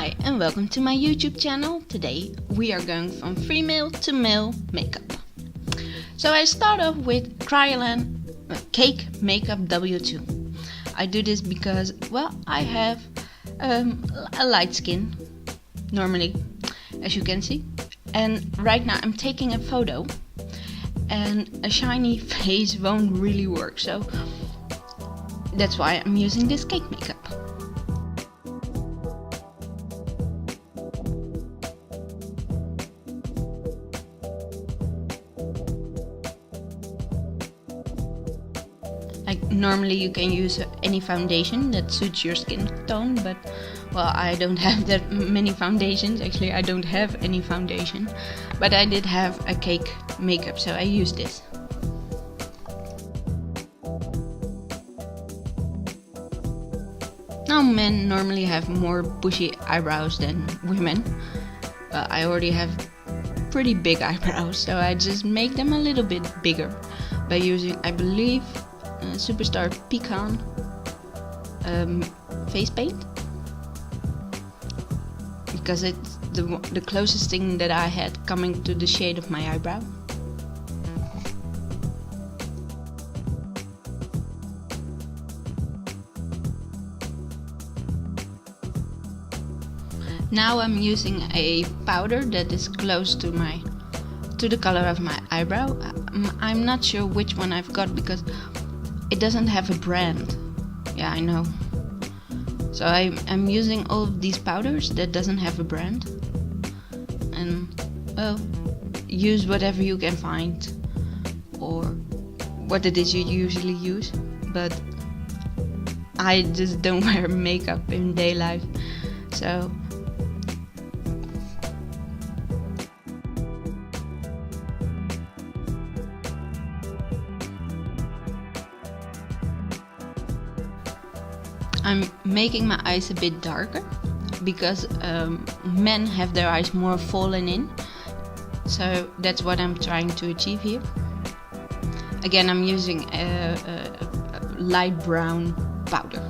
Hi and welcome to my YouTube channel. Today we are going from female to male makeup. So I start off with Kryolan Cake Makeup W2. I do this because, well, I have a light skin normally, as you can see. And right now I'm taking a photo and a shiny face won't really work. So that's why I'm using this cake makeup. Normally you can use any foundation that suits your skin tone, but well, I don't have that many foundations. Actually, I don't have any foundation, but I did have a cake makeup, so I used this. Now men normally have more bushy eyebrows than women. I already have pretty big eyebrows, so I just make them a little bit bigger by using, I believe, Superstar Pecan face paint, because it's the closest thing that I had coming to the shade of my eyebrow. Now I'm using a powder that is close to the color of my eyebrow. I'm not sure which one I've got because it doesn't have a brand. Yeah, I know. So I'm using all of these powders that doesn't have a brand. And, well, use whatever you can find or what it is you usually use. But I just don't wear makeup in daylight. So I'm making my eyes a bit darker because men have their eyes more fallen in. So that's what I'm trying to achieve here. Again, I'm using a light brown powder.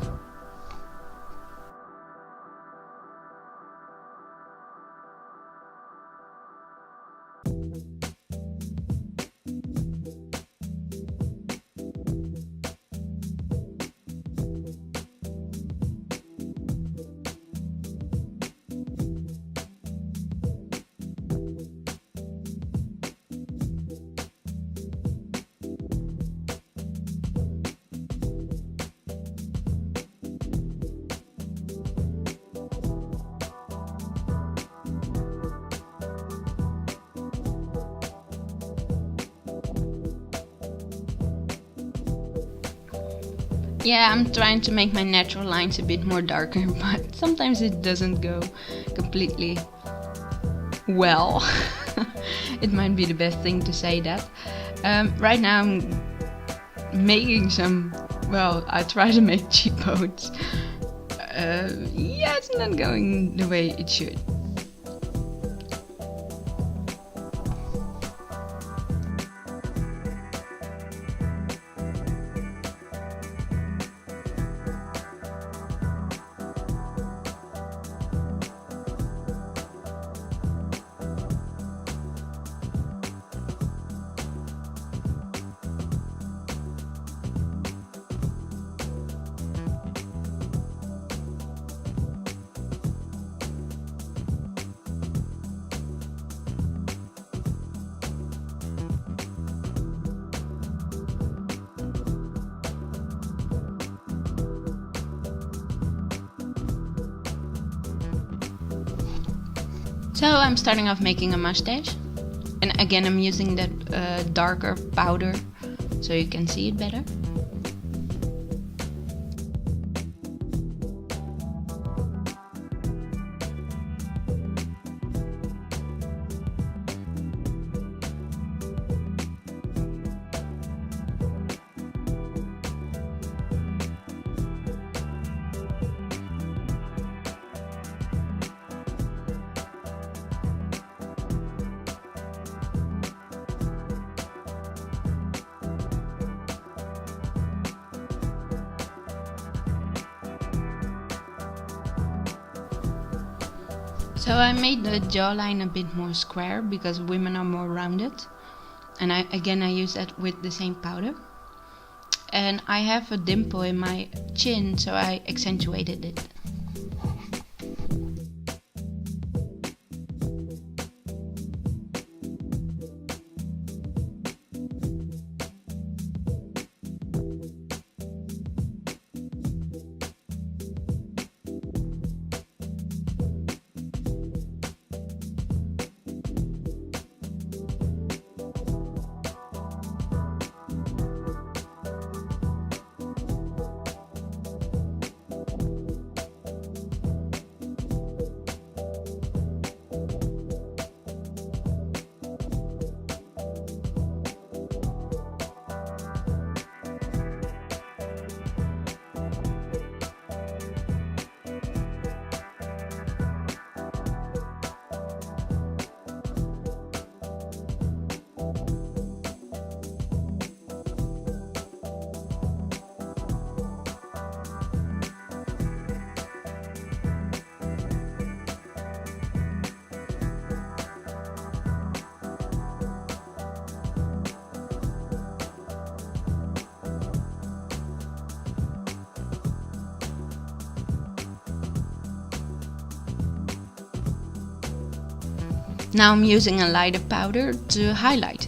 Yeah, I'm trying to make my natural lines a bit more darker, but sometimes it doesn't go completely well. It might be the best thing to say that. Right now I'm making some, well, I try to make cheekbones. Yeah, it's not going the way it should. So I'm starting off making a mustache, and again I'm using that darker powder so you can see it better. So I made the jawline a bit more square because women are more rounded. And I use that with the same powder. And I have a dimple in my chin, so I accentuated it. Now I'm using a lighter powder to highlight.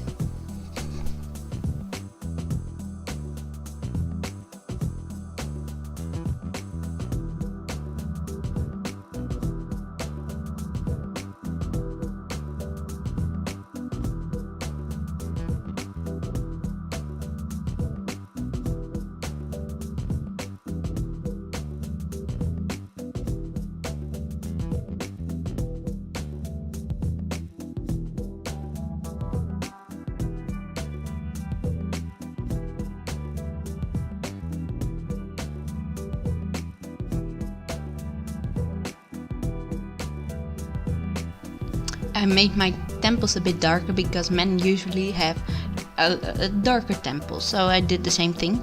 I made my temples a bit darker because men usually have a darker temple, so I did the same thing.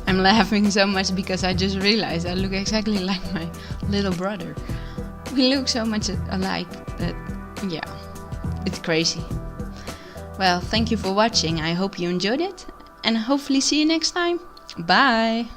I'm laughing so much because I just realized I look exactly like my little brother. We look so much alike that, yeah, it's crazy. Well, thank you for watching. I hope you enjoyed it and hopefully see you next time. Bye!